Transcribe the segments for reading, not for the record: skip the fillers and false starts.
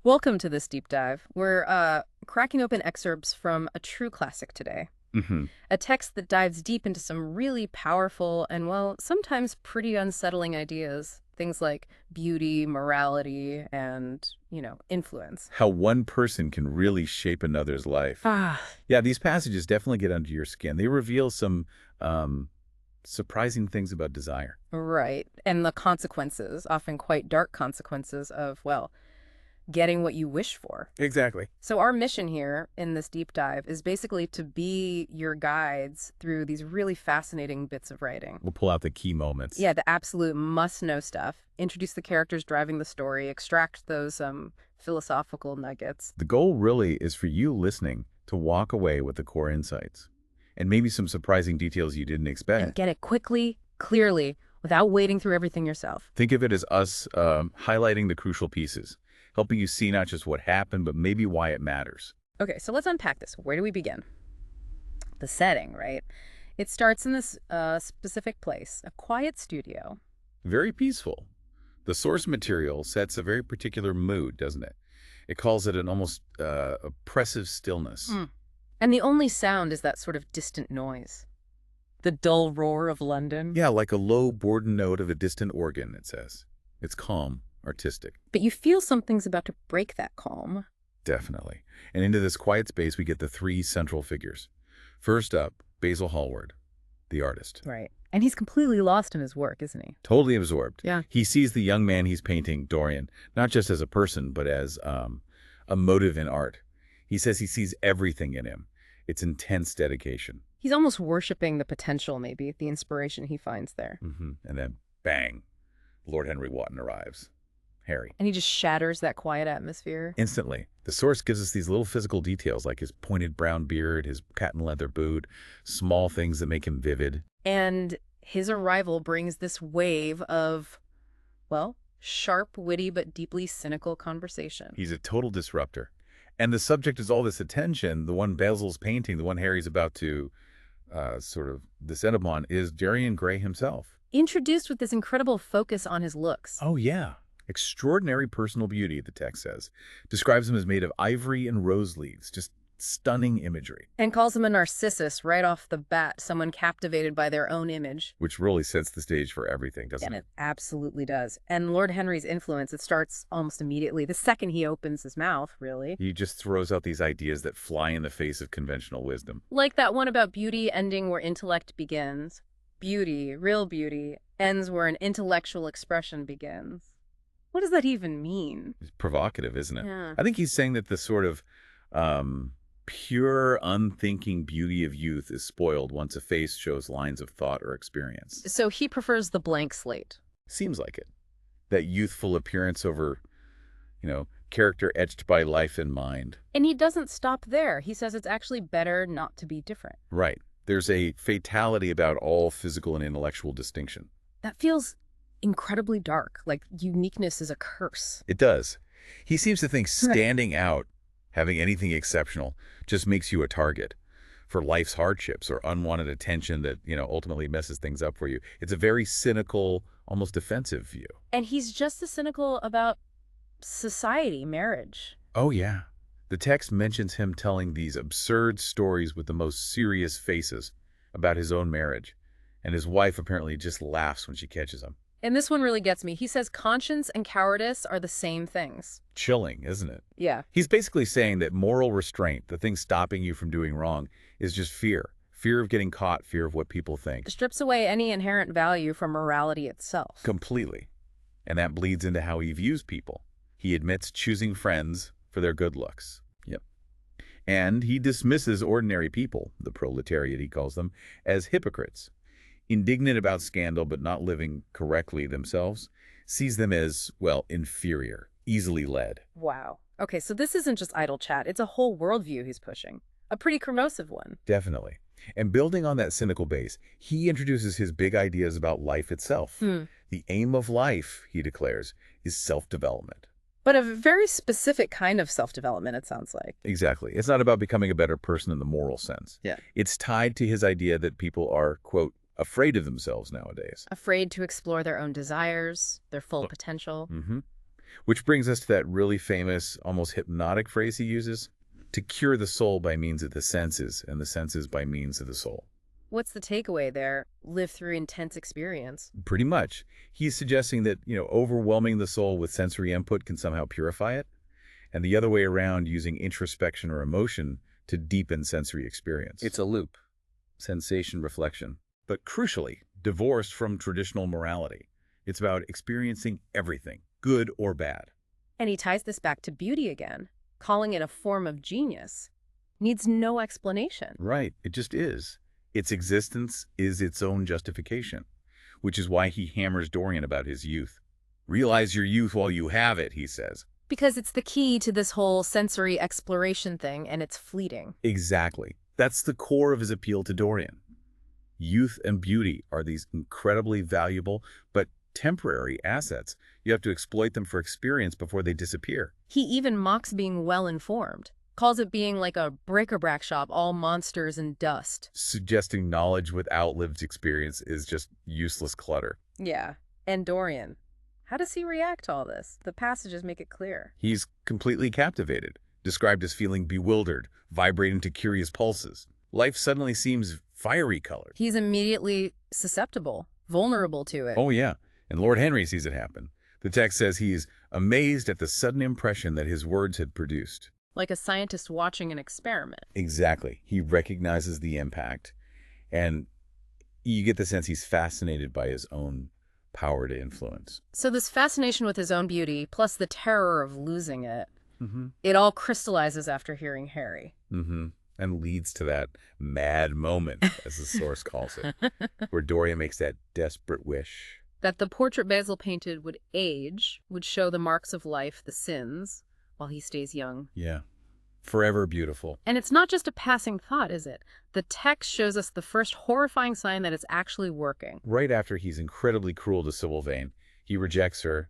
Welcome to this deep dive. We're cracking open excerpts from a true classic today, Hmm. a text that dives deep into some really powerful and, well, sometimes pretty unsettling ideas. Things like beauty, morality, and, influence. How one person can really shape another's life. Ah, Yeah, these passages definitely get under your skin. They reveal some um, surprising things about desire. right. And the consequences, often quite dark consequences of, well, getting what you wish for. Exactly. So our mission here in this deep dive is basically to be your guides through these really fascinating bits of writing. We'll pull out the key moments. Yeah, the absolute must-know stuff. Introduce the characters driving the story, extract those philosophical nuggets. The goal really is for you listening to walk away with the core insights and maybe some surprising details you didn't And expect. get it quickly, clearly, without wading through everything yourself. Think of it as us highlighting the crucial pieces, helping you see not just what happened, but maybe why it matters. Okay, so let's unpack this. Where do we begin? The setting, right? It starts in this specific place, a quiet studio. Very peaceful. The source material sets a very particular mood, doesn't it? It calls it an almost oppressive stillness. Mm. And the only sound is that sort of distant noise. The dull roar of London. Yeah, like a low bourdon note of a distant organ, it says. It's calm, artistic, But you feel something's about to break that calm. definitely. And into this quiet space, we get the three central figures. First up, Basil Hallward, the artist. Right. And he's completely lost in his work, isn't he? Totally absorbed. Yeah. He sees the young man he's painting, Dorian, not just as a person, but as a motive in art. He says he sees everything in him. It's intense dedication. He's almost worshiping the potential, maybe, the inspiration he finds there. And then, bang, Lord Henry Wotton arrives. Harry. And he just shatters that quiet atmosphere. Instantly. The source gives us these little physical details like his pointed brown beard, his patent leather boot, small things that make him vivid. And his arrival brings this wave of, well, sharp, witty, but deeply cynical conversation. He's a total disruptor. And the subject is all this attention. The one Basil's painting, the one Harry's about to sort of descend upon, is Dorian Gray himself. Introduced with this incredible focus on his looks. Oh, yeah. Extraordinary personal beauty, the text says. Describes him as made of ivory and rose leaves. Just stunning imagery. And calls him a narcissus right off the bat, someone captivated by their own image. Which really sets the stage for everything, doesn't And it? it absolutely does. And Lord Henry's influence, it starts almost immediately. The second he opens his mouth, really. He just throws out these ideas that fly in the face of conventional wisdom. Like that one about beauty ending where intellect begins. Beauty, real beauty, ends where an intellectual expression begins. What does that even mean? It's provocative, isn't it? Yeah. I think he's saying that the sort of pure, unthinking beauty of youth is spoiled once a face shows lines of thought or experience. So he prefers the blank slate. Seems like it. That youthful appearance over, character etched by life in mind. And he doesn't stop there. He says it's actually better not to be different. Right. There's a fatality about all physical and intellectual distinction. That feels incredibly dark, like uniqueness is a curse. It does. He seems to think standing out, having anything exceptional, just makes you a target for life's hardships or unwanted attention that, ultimately messes things up for you. It's a very cynical, almost defensive view. And he's just as cynical about society, marriage. Oh, yeah. The text mentions him telling these absurd stories with the most serious faces about his own marriage, and his wife apparently just laughs when she catches him. And this one really gets me. He says conscience and cowardice are the same things. Chilling, isn't it? Yeah. He's basically saying that moral restraint, the thing stopping you from doing wrong, is just fear. Fear of getting caught, fear of what people think. Strips away any inherent value from morality itself. Completely. And that bleeds into how he views people. He admits choosing friends for their good looks. Yep. And he dismisses ordinary people, the proletariat he calls them, as hypocrites. Indignant about scandal but not living correctly themselves, sees them as, well, inferior, easily led. Wow. Okay, so this isn't just idle chat. It's a whole worldview he's pushing. A pretty corrosive one. Definitely. And building on that cynical base, he introduces his big ideas about life itself. The aim of life, he declares, is self-development. But a very specific kind of self-development, it sounds like. Exactly. It's not about becoming a better person in the moral sense. Yeah. It's tied to his idea that people are, quote, afraid of themselves nowadays. Afraid to explore their own desires, their full potential. Mm-hmm. Which brings us to that really famous, almost hypnotic phrase he uses, to cure the soul by means of the senses, and the senses by means of the soul. What's the takeaway there? Live through intense experience. Pretty much. He's suggesting that, overwhelming the soul with sensory input can somehow purify it, and the other way around, using introspection or emotion to deepen sensory experience. It's a loop. Sensation, reflection. But crucially, divorced from traditional morality. It's about experiencing everything, good or bad. And he ties this back to beauty again, calling it a form of genius. Needs no explanation. Right, it just is. Its existence is its own justification, which is why he hammers Dorian about his youth. Realize your youth while you have it, he says. Because it's the key to this whole sensory exploration thing, and it's fleeting. Exactly. That's the core of his appeal to Dorian. Youth and beauty are these incredibly valuable but temporary assets. You have to exploit them for experience before they disappear. He even mocks being well-informed. Calls it being like a bric-a-brac shop, all monsters and dust. Suggesting knowledge without lived experience is just useless clutter. Yeah. And Dorian, how does he react to all this? The passages make it clear. He's completely captivated, described as feeling bewildered, vibrating to curious pulses. Life suddenly seems fiery colored. He's immediately susceptible, vulnerable to it. Oh, yeah. And Lord Henry sees it happen. The text says he's amazed at the sudden impression that his words had produced. Like a scientist watching an experiment. Exactly. He recognizes the impact, and you get the sense he's fascinated by his own power to influence. So this fascination with his own beauty, plus the terror of losing it, it all crystallizes after hearing Harry. And leads to that mad moment, as the source calls it, where Dorian makes that desperate wish. That the portrait Basil painted would age, would show the marks of life, the sins, while he stays young. Yeah. Forever beautiful. And it's not just a passing thought, is it? The text shows us the first horrifying sign that it's actually working. Right after he's incredibly cruel to Sibyl Vane, he rejects her,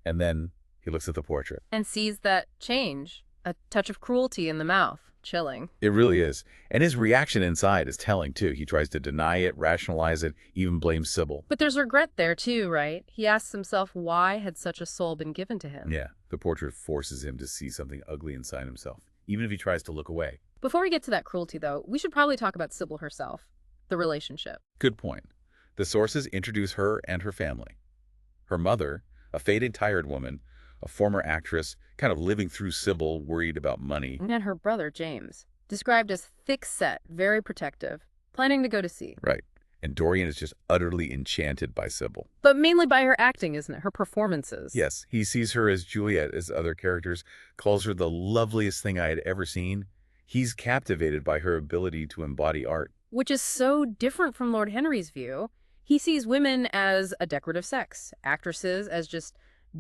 and then he looks at the portrait. And sees that change, a touch of cruelty in the mouth. Chilling. It really is. And his reaction inside is telling, too. He tries to deny it, rationalize it, even blame Sibyl. But there's regret there, too, right? He asks himself, why had such a soul been given to him? Yeah, the portrait forces him to see something ugly inside himself, even if he tries to look away. Before we get to that cruelty, though, we should probably talk about Sibyl herself, the relationship. Good point. The sources introduce her and her family. Her mother, a faded, tired woman, a former actress, kind of living through Sibyl, worried about money. And her brother, James, described as thick-set, very protective, planning to go to sea. Right. And Dorian is just utterly enchanted by Sibyl. But mainly by her acting, isn't it? Her performances. Yes, he sees her as Juliet, as other characters, calls her the loveliest thing I had ever seen. He's captivated by her ability to embody art. Which is so different from Lord Henry's view. He sees women as a decorative sex, actresses as just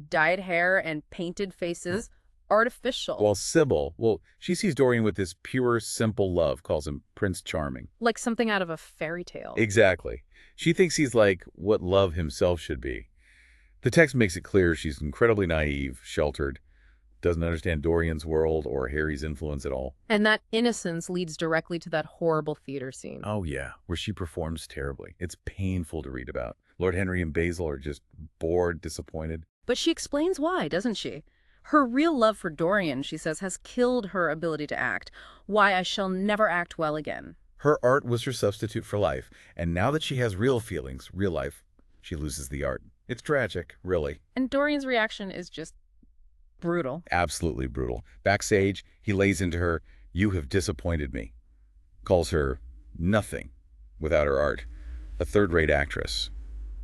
dyed hair and painted faces, artificial. While Sibyl, she sees Dorian with this pure, simple love, calls him Prince Charming. Like something out of a fairy tale. Exactly. She thinks he's like what love himself should be. The text makes it clear she's incredibly naive, sheltered, doesn't understand Dorian's world or Harry's influence at all. And that innocence leads directly to that horrible theater scene. Oh, yeah, where she performs terribly. It's painful to read about. Lord Henry and Basil are just bored, disappointed. But she explains why, doesn't she? Her real love for Dorian, she says, has killed her ability to act. Why I shall never act well again. Her art was her substitute for life, and now that she has real feelings, real life, she loses the art. It's tragic, really. And Dorian's reaction is just brutal. Absolutely brutal. Backstage, he lays into her, "You have disappointed me." Calls her nothing without her art. A third-rate actress.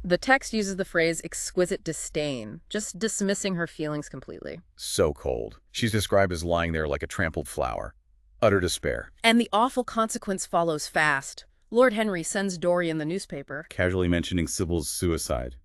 The text uses the phrase exquisite disdain, just dismissing her feelings completely. So cold. She's described as lying there like a trampled flower. Utter despair. And the awful consequence follows fast. Lord Henry sends Dorian the newspaper. Casually mentioning Sibyl's suicide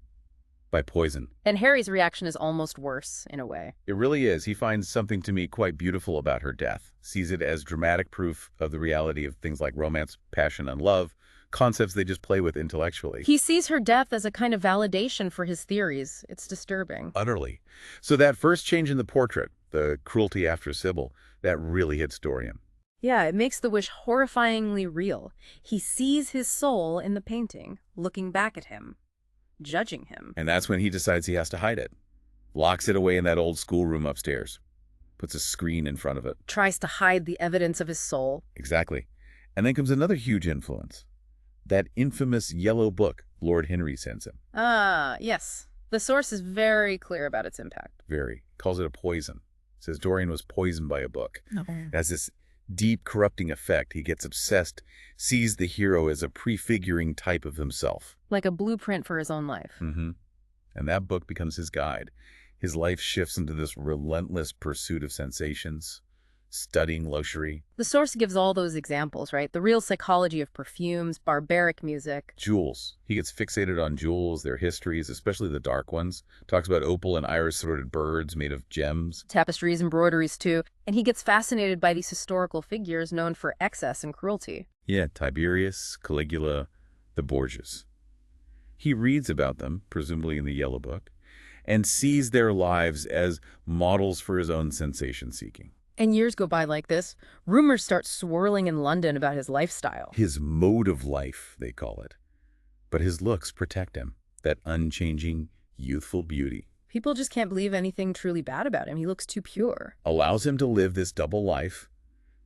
by poison. And Harry's reaction is almost worse, in a way. It really is. He finds something to me quite beautiful about her death. Sees it as dramatic proof of the reality of things like romance, passion, and love. Concepts they just play with intellectually. He sees her death as a kind of validation for his theories. It's disturbing. Utterly. So that first change in the portrait, the cruelty after Sibyl, that really hits Dorian. Yeah, it makes the wish horrifyingly real. He sees his soul in the painting, looking back at him, judging him. And that's when he decides he has to hide it. locks it away in that old schoolroom upstairs, puts a screen in front of it. Tries to hide the evidence of his soul. Exactly. And then comes another huge influence. That infamous yellow book Lord Henry sends him. Ah, yes. The source is very clear about its impact. Very. Calls it a poison. Says Dorian was poisoned by a book. No. It has this deep corrupting effect. He gets obsessed, sees the hero as a prefiguring type of himself. Like a blueprint for his own life. Mm-hmm. And that book becomes his guide. His life shifts into this relentless pursuit of sensations, studying luxury. The source gives all those examples, right? The real psychology of perfumes, barbaric music. Jewels. He gets fixated on jewels, their histories, especially the dark ones. Talks about opal and iris-throated birds made of gems. Tapestries, embroideries, too. And he gets fascinated by these historical figures known for excess and cruelty. Yeah, Tiberius, Caligula, the Borgias. He reads about them, presumably in the Yellow Book, and sees their lives as models for his own sensation-seeking. And years go by like this. Rumors start swirling in London about his lifestyle. His mode of life, they call it. But his looks protect him, that unchanging, youthful beauty. People just can't believe anything truly bad about him. He looks too pure. Allows him to live this double life,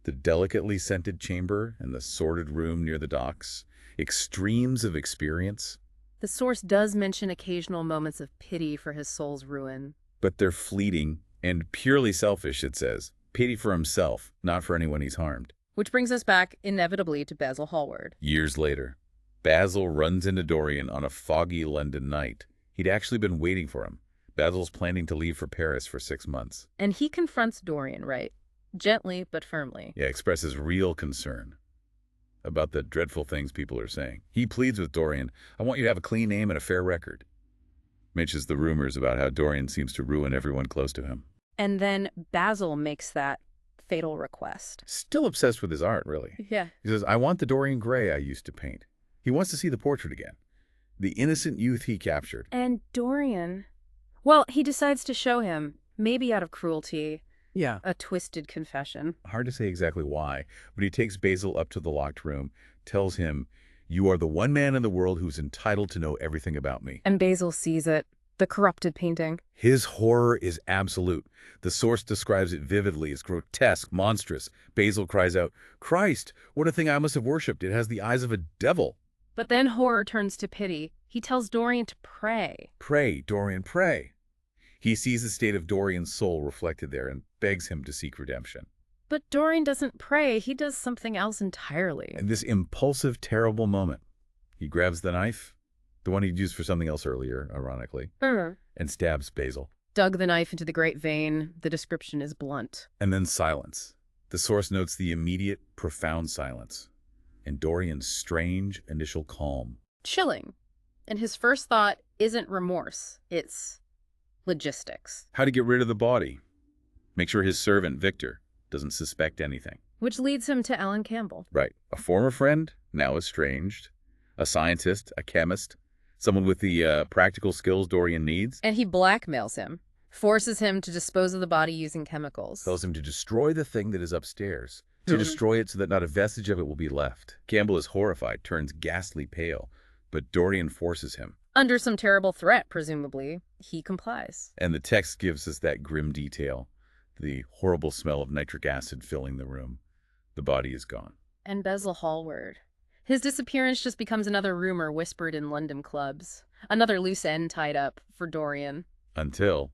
the delicately scented chamber and the sordid room near the docks, extremes of experience. The source does mention occasional moments of pity for his soul's ruin. But they're fleeting and purely selfish, it says. Pity for himself, not for anyone he's harmed. Which brings us back, inevitably, to Basil Hallward. Years later, Basil runs into Dorian on a foggy London night. He'd actually been waiting for him. Basil's planning to leave for Paris for 6 months. And he confronts Dorian, right? Gently but firmly. Yeah, expresses real concern about the dreadful things people are saying. He pleads with Dorian, I want you to have a clean name and a fair record. Mentions the rumors about how Dorian seems to ruin everyone close to him. And then Basil makes that fatal request. Still obsessed with his art, really. Yeah. He says, I want the Dorian Gray I used to paint. He wants to see the portrait again. The innocent youth he captured. And Dorian, well, he decides to show him, maybe out of cruelty. Yeah. A twisted confession. Hard to say exactly why, but he takes Basil up to the locked room, tells him, you are the one man in the world who's entitled to know everything about me. And Basil sees it. The corrupted painting. His horror is absolute. The source describes it vividly as grotesque, monstrous. Basil cries out, Christ, what a thing I must have worshipped. It has the eyes of a devil. But then horror turns to pity. He tells Dorian to pray. Pray, Dorian, pray. He sees the state of Dorian's soul reflected there and begs him to seek redemption. But Dorian doesn't pray. He does something else entirely. In this impulsive, terrible moment, he grabs the knife, the one he'd used for something else earlier, ironically, and stabs Basil. Dug the knife into the great vein. The description is blunt. And then silence. The source notes the immediate, profound silence, and Dorian's strange initial calm. Chilling. And his first thought isn't remorse. It's logistics. How to get rid of the body. Make sure his servant, Victor, doesn't suspect anything. Which leads him to Alan Campbell. Right. A former friend, now estranged. A scientist, a chemist. Someone with the practical skills Dorian needs. And he blackmails him. Forces him to dispose of the body using chemicals. Tells him to destroy the thing that is upstairs. To destroy it so that not a vestige of it will be left. Campbell is horrified, turns ghastly pale. But Dorian forces him. Under some terrible threat, presumably. He complies. And the text gives us that grim detail. The horrible smell of nitric acid filling the room. The body is gone. And Basil Hallward. His disappearance just becomes another rumor whispered in London clubs. Another loose end tied up for Dorian. Until,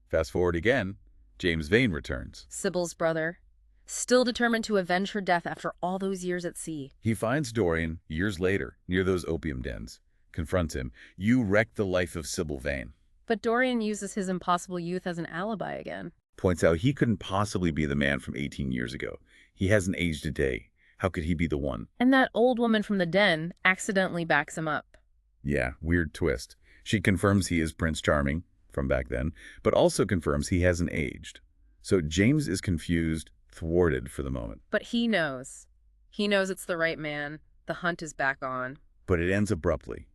fast forward again, James Vane returns. Sibyl's brother. Still determined to avenge her death after all those years at sea. He finds Dorian, years later, near those opium dens. Confronts him. You wrecked the life of Sibyl Vane. But Dorian uses his impossible youth as an alibi again. Points out he couldn't possibly be the man from 18 years ago. He hasn't aged a day. How could he be the one? And that old woman from the den accidentally backs him up. Yeah, weird twist. She confirms he is Prince Charming, from back then, but also confirms he hasn't aged. So James is confused, thwarted for the moment. But he knows. He knows it's the right man. The hunt is back on. But it ends abruptly,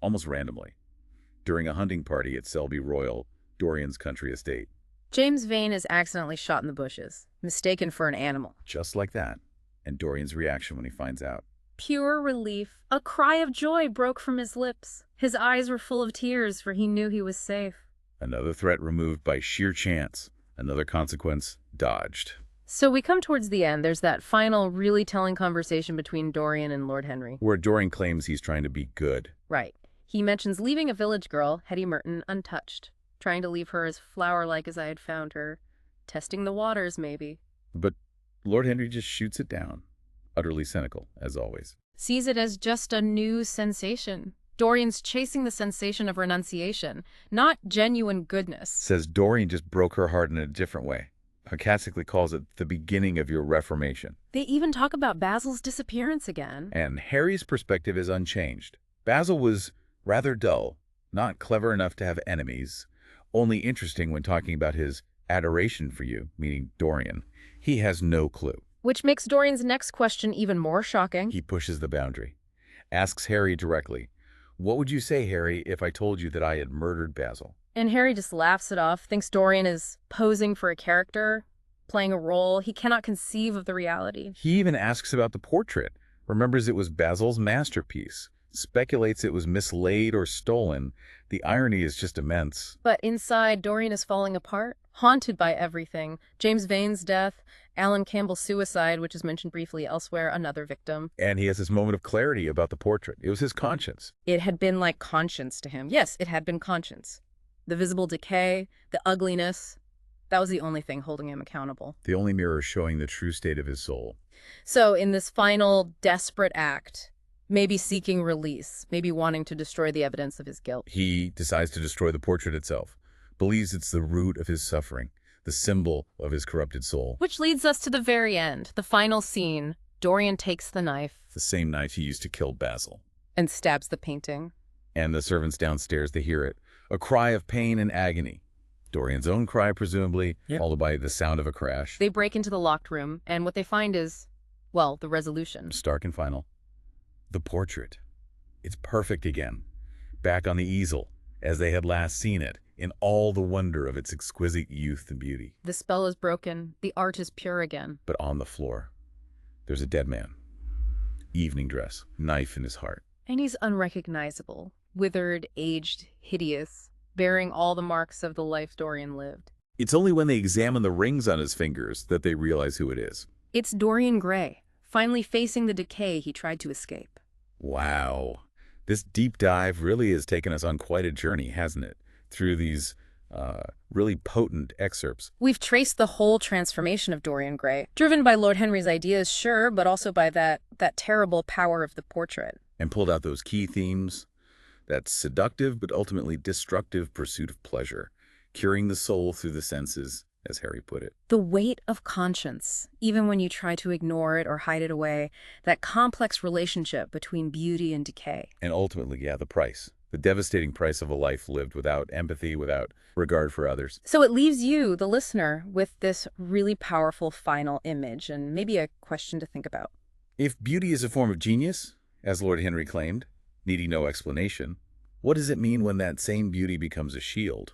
almost randomly, during a hunting party at Selby Royal, Dorian's country estate. James Vane is accidentally shot in the bushes, mistaken for an animal. Just like that. And Dorian's reaction when he finds out. Pure relief. A cry of joy broke from his lips. His eyes were full of tears, for he knew he was safe. Another threat removed by sheer chance. Another consequence dodged. So we come towards the end. There's that final, really telling conversation between Dorian and Lord Henry. Where Dorian claims he's trying to be good. Right. He mentions leaving a village girl, Hetty Merton, untouched. Trying to leave her as flower-like as I had found her. Testing the waters, maybe. But Lord Henry just shoots it down. Utterly cynical, as always. Sees it as just a new sensation. Dorian's chasing the sensation of renunciation, not genuine goodness. Says Dorian just broke her heart in a different way. Sarcastically calls it the beginning of your reformation. They even talk about Basil's disappearance again. And Harry's perspective is unchanged. Basil was rather dull, not clever enough to have enemies, only interesting when talking about his adoration for you, meaning Dorian. He has no clue. Which makes Dorian's next question even more shocking. He pushes the boundary. Asks Harry directly, "What would you say, Harry, if I told you that I had murdered Basil?" And Harry just laughs it off, thinks Dorian is posing for a character, playing a role. He cannot conceive of the reality. He even asks about the portrait, remembers it was Basil's masterpiece, speculates it was mislaid or stolen. The irony is just immense. But inside, Dorian is falling apart, haunted by everything. James Vane's death, Alan Campbell's suicide, which is mentioned briefly elsewhere, another victim. And he has this moment of clarity about the portrait. It was his conscience. It had been like conscience to him. Yes, it had been conscience. The visible decay, the ugliness, that was the only thing holding him accountable. The only mirror showing the true state of his soul. So in this final desperate act, maybe seeking release, maybe wanting to destroy the evidence of his guilt, he decides to destroy the portrait itself, believes it's the root of his suffering, the symbol of his corrupted soul. Which leads us to the very end, the final scene. Dorian takes the knife. The same knife he used to kill Basil. And stabs the painting. And the servants downstairs, they hear it. A cry of pain and agony. Dorian's own cry, presumably, followed by the sound of a crash. They break into the locked room, and what they find is, well, the resolution. Stark and final. The portrait. It's perfect again. Back on the easel, as they had last seen it, in all the wonder of its exquisite youth and beauty. The spell is broken. The art is pure again. But on the floor, there's a dead man. Evening dress, knife in his heart. And he's unrecognizable. Withered, aged, hideous, bearing all the marks of the life Dorian lived. It's only when they examine the rings on his fingers that they realize who it is. It's Dorian Gray, finally facing the decay he tried to escape. Wow. This deep dive really has taken us on quite a journey, hasn't it? Through these really potent excerpts. We've traced the whole transformation of Dorian Gray, driven by Lord Henry's ideas, sure, but also by that terrible power of the portrait. And pulled out those key themes. That seductive but ultimately destructive pursuit of pleasure, curing the soul through the senses, as Harry put it. The weight of conscience, even when you try to ignore it or hide it away, that complex relationship between beauty and decay. And ultimately, the price. The devastating price of a life lived without empathy, without regard for others. So it leaves you, the listener, with this really powerful final image and maybe a question to think about. If beauty is a form of genius, as Lord Henry claimed, needing no explanation, what does it mean when that same beauty becomes a shield?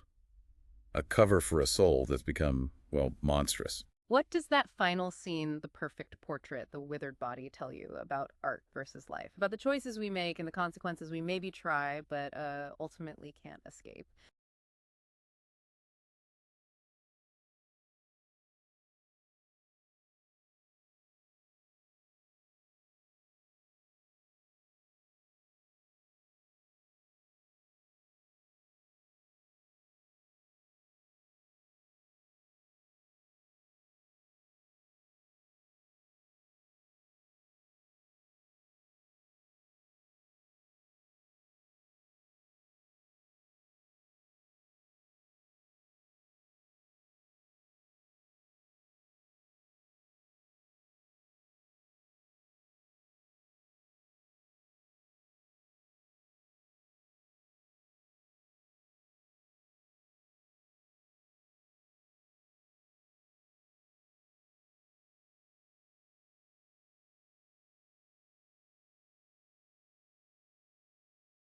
A cover for a soul that's become, well, monstrous. What does that final scene, the perfect portrait, the withered body, tell you about art versus life? About the choices we make and the consequences we maybe try, but ultimately can't escape?